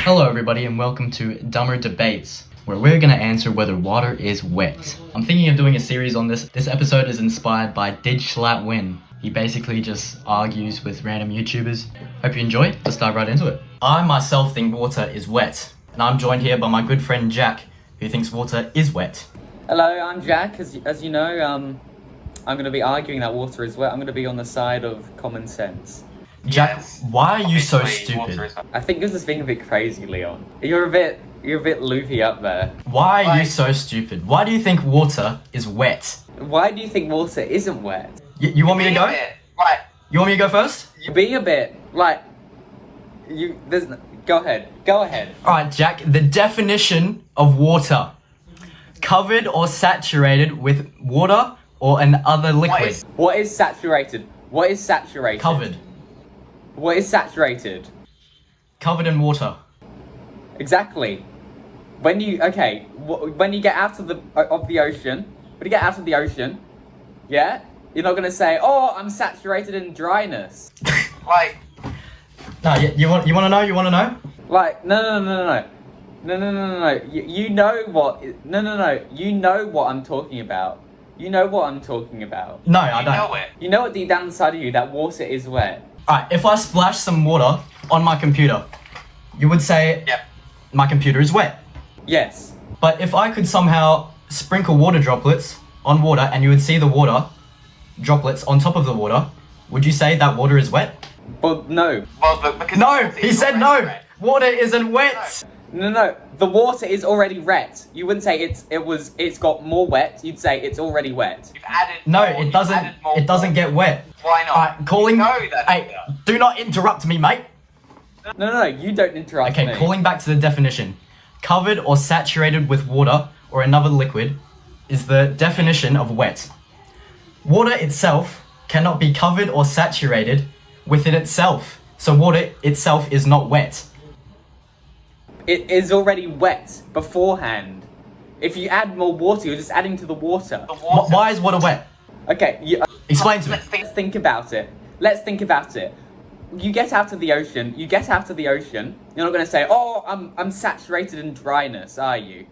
Hello everybody and welcome to Dumber Debates, where we're going to answer whether water is wet. I'm thinking of doing a series on this. This episode is inspired by Did Schlatt Win. He basically just argues with random YouTubers. Hope you enjoy. Let's dive right into it. I myself think water is wet, and I'm joined here by my good friend Jack, who thinks water is wet. Hello, I'm Jack. As you know, I'm going to be arguing that water is wet. I'm going to be on the side of common sense. Jack, why are you so stupid? I think you're just being a bit crazy, Leon. You're a bit loopy up there. Why are you so stupid? Why do you think water is wet? Why do you think water isn't wet? You want me to go? Right. You want me to go first? You be a bit like Go ahead. Alright, Jack, the definition of water: covered or saturated with water or an other liquid. What is saturated? What is saturated? Covered. What is saturated? Covered in water. Exactly. When you get out of the ocean, yeah, you're not gonna say, "Oh, I'm saturated in dryness." Like, No, you want to know? You want to know? Like, no. You know what? No. You know what I'm talking about. You know what I'm talking about. No, I you don't. know it. You know what deep down inside of you that water is wet. Alright, if I splash some water on my computer, you would say Yep. my computer is wet. Yes. But if I could somehow sprinkle water droplets on water and you would see the water droplets on top of the water, would you say that water is wet? Well, no. Well, but because No, he it's said already no. red. Water isn't wet. No. The water is already wet. You wouldn't say it's got more wet. You'd say it's already wet. You've added No, more, it you've doesn't. added more It doesn't water. get wet. Why not? Alright, calling. You know that. Hey, do not interrupt me, mate. No. You don't interrupt me. Okay, calling back to the definition. Covered or saturated with water or another liquid is the definition of wet. Water itself cannot be covered or saturated within itself. So water itself is not wet. It is already wet beforehand. If you add more water, you're just adding to the water. The water. Why is water wet? Okay. Explain to me. Let's think. Let's think about it. You get out of the ocean. You're not going to say, "Oh, I'm saturated in dryness," are you?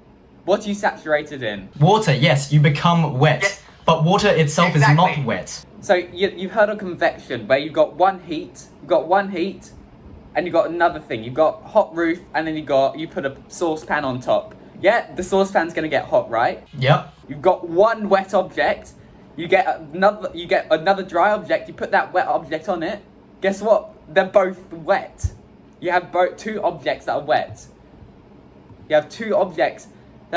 What are you saturated in? Water, yes, you become wet. Yes. But water itself is Exactly. not wet. So you've heard of convection, where you've got one heat, and you've got another thing. You've got hot roof, and then you put a saucepan on top. Yeah, the saucepan's going to get hot, right? Yep. You've got one wet object. You get another dry object. You put that wet object on it. Guess what? They're both wet. You have two objects that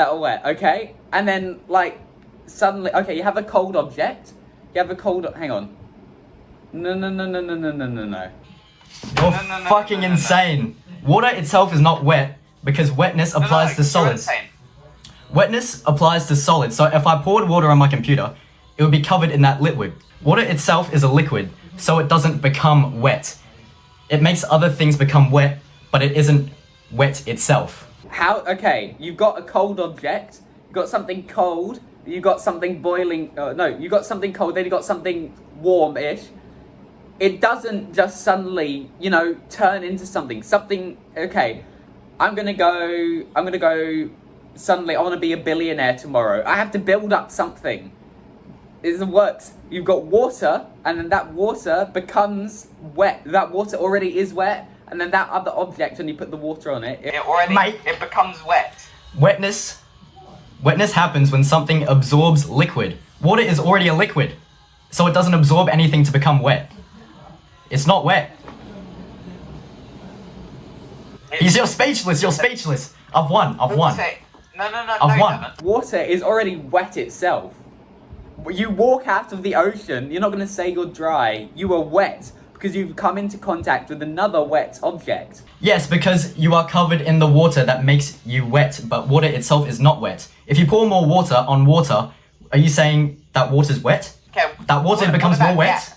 are wet. Okay? And then, suddenly... Okay, you have a cold object. Hang on. No. You're fucking insane. Water itself is not wet because wetness applies to solids. You're insane. Wetness applies to solids. So if I poured water on my computer, it would be covered in that liquid. Water itself is a liquid, so it doesn't become wet. It makes other things become wet, but it isn't wet itself. How? Okay, you've got a cold object. You've got something cold. You've got something boiling. You got something cold. Then you got something warm-ish. It doesn't just suddenly, turn into something. Okay, I'm gonna go. Suddenly, I want to be a billionaire tomorrow. I have to build up something. It works. You've got water, and then that water becomes wet. That water already is wet, and then that other object, when you put the water on it, It becomes wet. Wetness happens when something absorbs liquid. Water is already a liquid, so it doesn't absorb anything to become wet. It's not wet. You're speechless. I've won. No, I've no, won. you haven't. water is already wet itself. You walk out of the ocean, you're not going to say you're dry. You are wet because you've come into contact with another wet object. Yes, because you are covered in the water that makes you wet, but water itself is not wet. If you pour more water on water, are you saying that water's wet? Okay. That water becomes more wet? gas?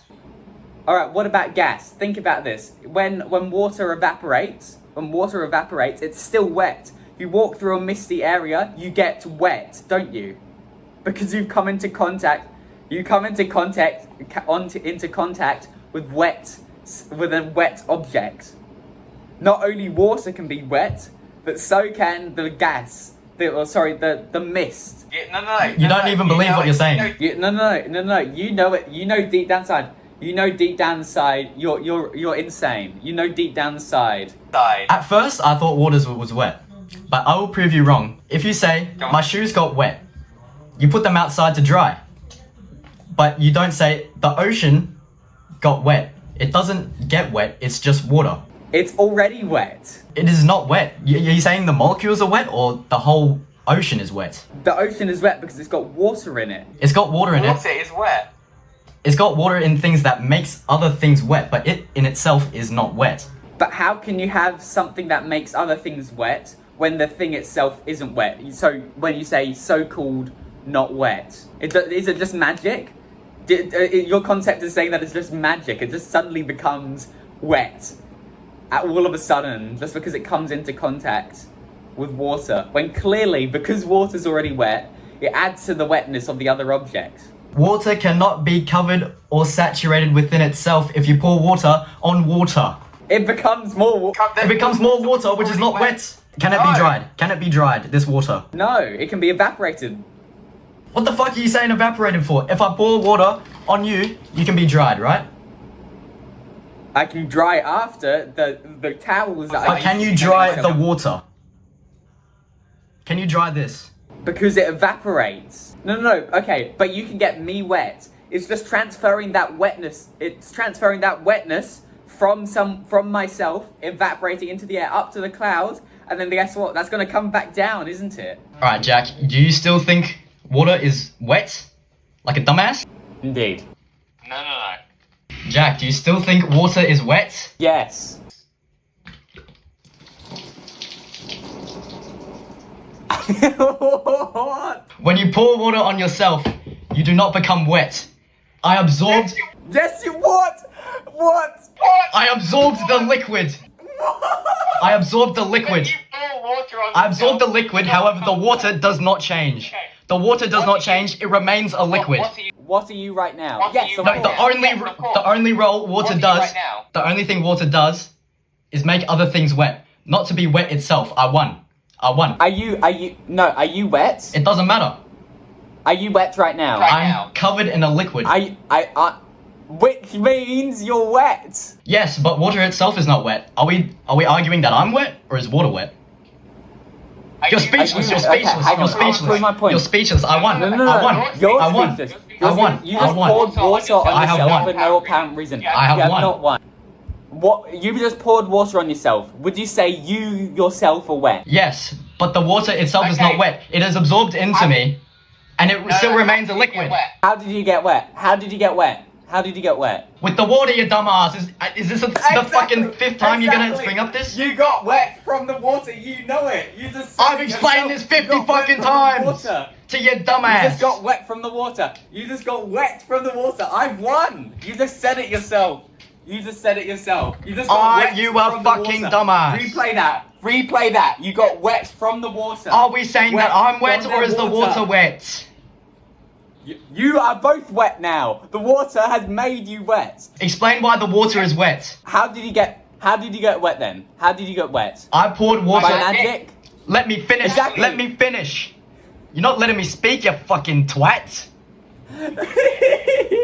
All right, what about gas? Think about this. When water evaporates, it's still wet. You walk through a misty area, you get wet, don't you? Because you've come into contact with a wet object. not only water can be wet, but so can the gas. The mist. Yeah, no. You don't even believe what you're saying. No. You know it. You know deep down inside. You know deep down inside. You're insane. You know deep down inside. At first, I thought water was wet, but I will prove you wrong. If you say my shoes got wet, you put them outside to dry, but you don't say the ocean got wet. It doesn't get wet. It's just water. It's already wet. It is not wet. You're saying the molecules are wet or the whole ocean is wet? The ocean is wet because it's got water in it. It's got water in it. Water is wet. It's got water in things that makes other things wet, but it in itself is not wet. But how can you have something that makes other things wet when the thing itself isn't wet? So when you say so-called not wet, is it just magic? Your concept is saying that it's just magic. It just suddenly becomes wet. All of a sudden, just because it comes into contact with water, when clearly, because water's already wet, it adds to the wetness of the other object. Water cannot be covered or saturated within itself if you pour water on water. It becomes more It becomes more water, which is not wet. Can it be dried? Can it be dried, this water? No, it can be evaporated. What the fuck are you saying evaporated for? If I pour water on you, you can be dried, right? I can dry after the towels that But can you dry the water? Can you dry this? Because it evaporates. No, okay, but you can get me wet. It's just transferring that wetness. It's transferring that wetness from myself, evaporating into the air up to the clouds, and then guess what? That's gonna come back down, isn't it? Alright, Jack, do you still think water is wet? Like a dumbass? Indeed. No. Jack, do you still think water is wet? Yes. What? When you pour water on yourself, you do not become wet. I absorbed... Yes, you what? What? I absorbed the liquid. I absorbed the liquid. I absorbed the liquid, however, the water does not change. The water does not change, it remains a liquid. What are you right now? Yes, of No, course. the only role water does, the only thing water does is make other things wet. Not to be wet itself. I won. Are you wet? It doesn't matter. Are you wet right now? I'm covered in a liquid. Which means you're wet. Yes, but water itself is not wet. Are we arguing that I'm wet or is water wet? You're speechless. You're speechless. Okay, You're speechless. my point. You're speechless. I won. No. I won. You're I won. speechless. I won. You I just won. poured water on I have yourself won. for no apparent reason. I have you won. Not won. What? You just poured water on yourself. Would you say you yourself are wet? Yes, but the water itself is not wet. It is absorbed into me, and it still remains a liquid. How did you get wet? How did you get wet? How did you get wet? With the water, you dumbass. Is this the fucking fifth time you're gonna bring up this? You got wet from the water. You know it. You just. I've explained this 50 fucking times to your dumbass. You just got wet from the water. You just got wet from the water. I've won. You just said it yourself. You just said it yourself. You just got wet you from a the fucking water. dumbass. Replay that. Replay that. You got wet from the water. Are we saying that I'm wet from or is the water wet? You are both wet now. The water has made you wet. Explain why the water is wet. How did you get wet then? How did you get wet? I poured water. By magic? Let me finish. Exactly. Let me finish. You're not letting me speak, you fucking twat.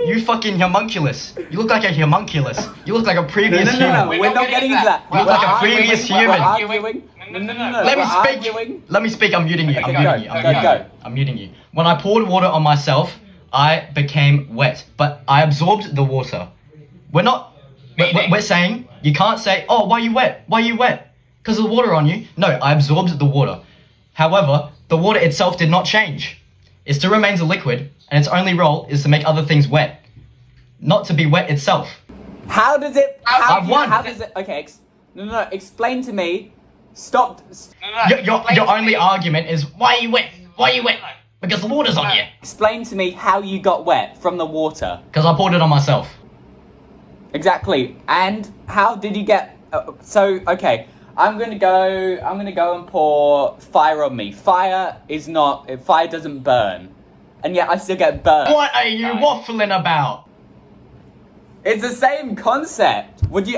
You fucking homunculus. You look like a homunculus. You look like a previous human. No. We're not getting into that. You look like a previous human. We're arguing. No. Let me We're speak. arguing. Let me speak. I'm muting you. I'm Okay, muting you. I'm go, muting go. you. I'm muting you. When I poured water on myself, I became wet, but I absorbed the water. We're saying you can't say, oh, why are you wet? Why are you wet? Because of the water on you. No, I absorbed the water. However, the water itself did not change. It still remains a liquid, and its only role is to make other things wet, not to be wet itself. How does it? I've won. How does it? Okay. No. Explain to me. Stop. Your only argument is why are you wet? Why are you wet? Because the water's on you. Explain to me how you got wet from the water. Because I poured it on myself. Exactly. And how did you get? Okay. I'm gonna go and pour fire on me. Fire doesn't burn, and yet I still get burned. What are you waffling about? It's the same concept. Would you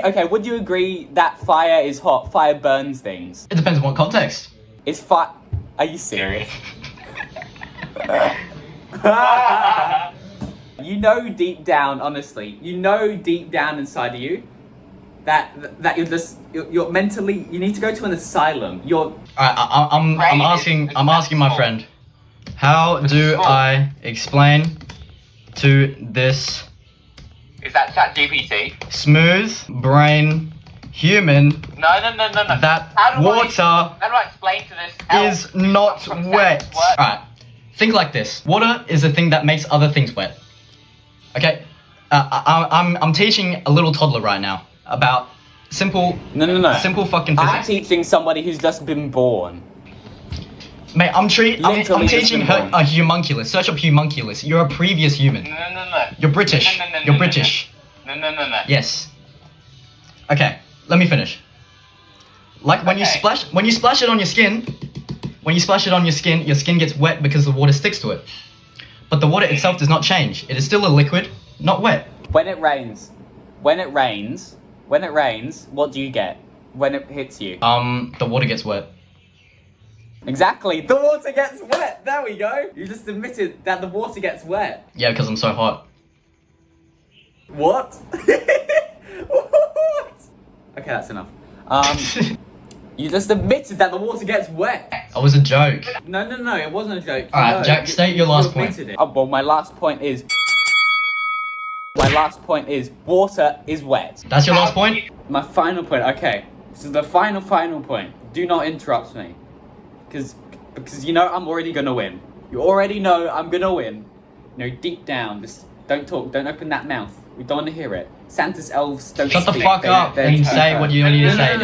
agree that fire is hot? Fire burns things. It depends on what context. Is fire... Are you serious? You know deep down, honestly, you know deep down inside of you that you're mentally, you need to go to an asylum. I'm asking my friend, how do I explain to this Is that ChatGPT? smooth brain human No. that How do water how do I explain to this elf is not from wet? Santa's work? Alright, think like this. Water is a thing that makes other things wet. Okay, I'm teaching a little toddler right now about simple simple fucking I'm physics. teaching somebody who's just been born. Mate, I'm Literally teaching just her been a homunculus. Search up homunculus. You're a previous human. No. You're British. No. You're British. No. Yes. Okay, let me finish. Like when you splash it on your skin, your skin gets wet because the water sticks to it. But the water itself does not change. It is still a liquid, not wet. When it rains, what do you get when it hits you? The water gets wet. Exactly, the water gets wet. There we go. You just admitted that the water gets wet. Yeah, because I'm so hot. What? What? Okay, that's enough. You just admitted that the water gets wet. That was a joke. No, it wasn't a joke. Alright, No, Jack, state your last point. admitted it. Oh, well, my last point is water is wet. That's your last point? My final point, okay. This is the final point. Do not interrupt me. Because you know I'm already gonna win. You already know I'm gonna win. You know, deep down, just don't talk, don't open that mouth. We don't want to hear it. Santa's elves don't Shut the speak. fuck up and say what you need to say.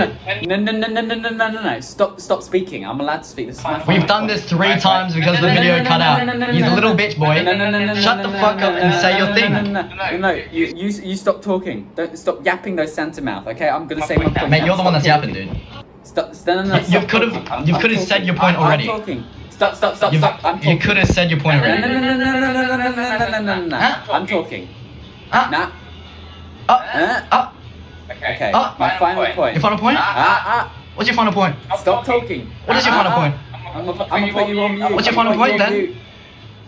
No. Stop speaking. I'm allowed to speak. This is my final We've done point. this 3 times because the video cut out. He's a little bitch boy. Shut the fuck up and say your thing. No, you stop talking. Don't stop yapping those Santa mouth, okay? I'm gonna say my point. Mate, you're the one that's yapping, dude. Stop. You could have said your point already. I'm talking. Stop. I'm talking. You could have said your point already. No. I'm talking. Nah. Okay. My final point. Your final point? What's your final point? Stop talking. What is your final point? I'm gonna put you on mute. What's your final point then?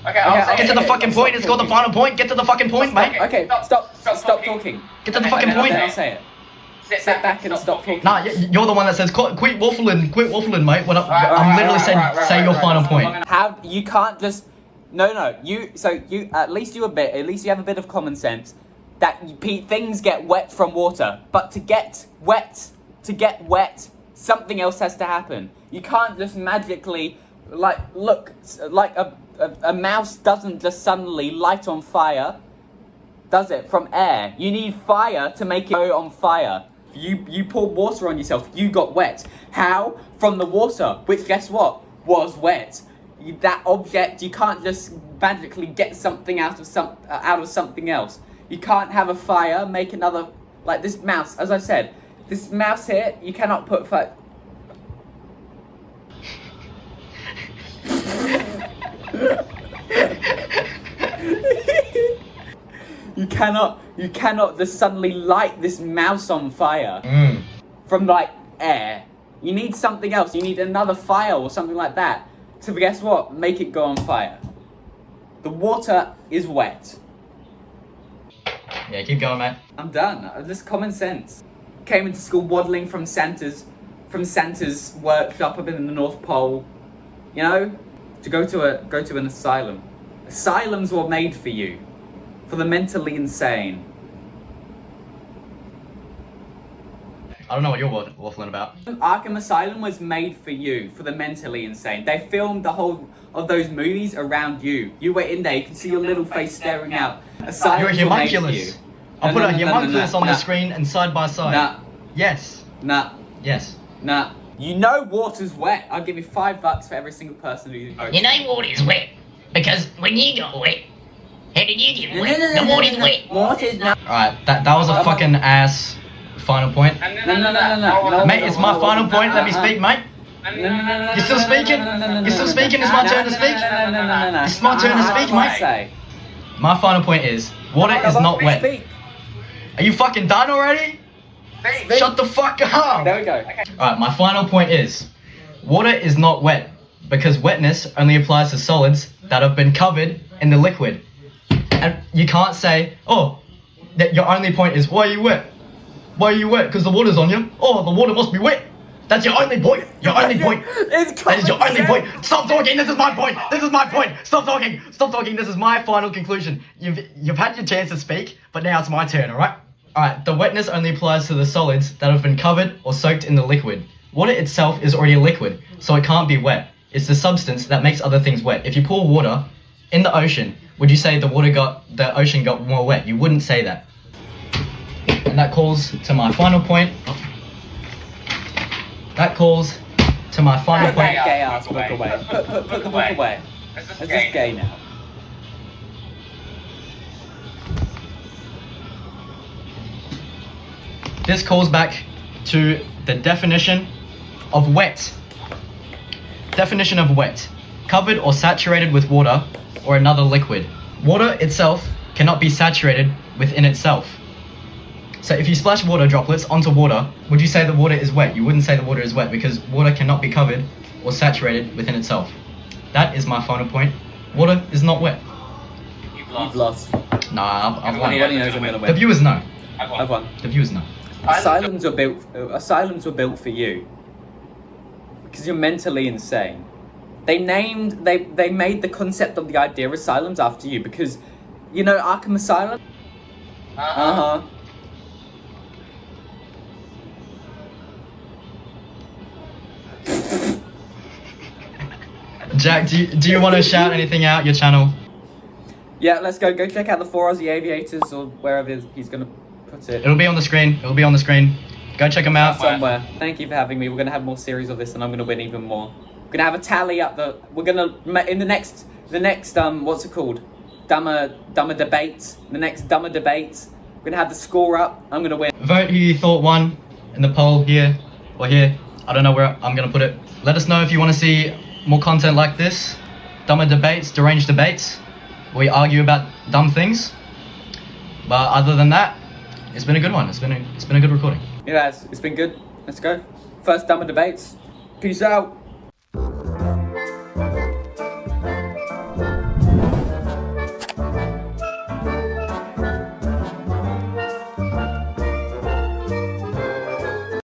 Okay, Get to the fucking point. It's called the final point. Get to the fucking point, mate. Okay. Stop talking. Get to the fucking point. Then I'll say it. Sit back and stop talking. Nah, you're the one that says quit waffling, mate. When I'm literally saying say your final point. How you can't just no. You at least you have a bit of common sense that things get wet from water, but to get wet, something else has to happen. You can't just magically look like a mouse doesn't just suddenly light on fire, does it? From air. You need fire to make it go on fire. You poured water on yourself, you got wet. How? From the water, which guess what? Was wet. That object, you can't just magically get something out of something else. You can't have a fire, make another, like this mouse, as I said, this mouse here, you cannot put fire. You cannot just suddenly light this mouse on fire from like air. You need something else. You need another fire or something like that to, guess what? Make it go on fire. The water is wet. Yeah, keep going, mate. I'm done. Just common sense. Came into school waddling from Santa's workshop up in the North Pole. You know, to go to an asylum. Asylums were made for you, for the mentally insane. I don't know what you're waffling about. Arkham Asylum was made for you, for the mentally insane. They filmed the whole of those movies around you. You were in there, you can see your little face staring out. Asylums You're a were made for you. homunculus. I'll put a homunculus on the screen and side by side. Nah. Yes. Nah. Yes. Nah. You know water's wet. I'll give you $5 for every single person who votes. You know water's wet because when you got wet, how did you get wet? The water's wet. Water's not. Alright, that was a fucking ass final point. No. Mate, it's my final point. Let me speak, mate. You're still speaking? You're still speaking? It's my turn to speak? It's my turn to speak, mate. My final point is, water is not wet. Are you fucking done already? Speak. Shut the fuck up! There we go. Alright, my final point is, water is not wet, because wetness only applies to solids that have been covered in the liquid. And you can't say, oh, that your only point is, why are you wet? Why are you wet? Because the water's on you? Oh, the water must be wet. That's your only point. Your only point. That is your only point. Stop talking. This is my point. This is my point. Stop talking. Stop talking. This is my final conclusion. You've had your chance to speak, but now it's my turn, alright? Alright, the wetness only applies to the solids that have been covered or soaked in the liquid. Water itself is already a liquid, so it can't be wet. It's the substance that makes other things wet. If you pour water in the ocean, would you say the ocean got more wet? You wouldn't say that. And that calls to my final point. That calls to my final Put that point. gay ass book away. Put the book away. This It's is just gay now. This calls back to the definition of wet. Definition of wet. Covered or saturated with water or another liquid. Water itself cannot be saturated within itself. So if you splash water droplets onto water, would you say the water is wet? You wouldn't say the water is wet because water cannot be covered or saturated within itself. That is my final point. Water is not wet. You've You've lost. lost. Nah, I've won. Everybody knows I'm gonna The win. viewers know. I've won. The viewers know. Asylums were built for you. Because you're mentally insane. They made the concept of the idea of asylums after you because, you know, Arkham Asylum? Uh-huh. Jack, do you want to shout anything out your channel? Yeah, let's go check out the 4 Aussie Aviators or wherever he's gonna put it. It'll be on the screen. It'll be on the screen. Go check them out. Somewhere. Thank you for having me. We're gonna have more series of this, and I'm gonna win even more. We're gonna have a tally up the. We're gonna in the next what's it called? Dumber debates. The next dumber debates. We're gonna have the score up. I'm gonna win. Vote who you thought won in the poll here or here. I don't know where I'm gonna put it. Let us know if you want to see more content like this. Dumber debates, deranged debates. We argue about dumb things. But other than that, it's been a good one. It's been a good recording. Yeah, guys, it's been good. Let's go. First dumber debates. Peace out.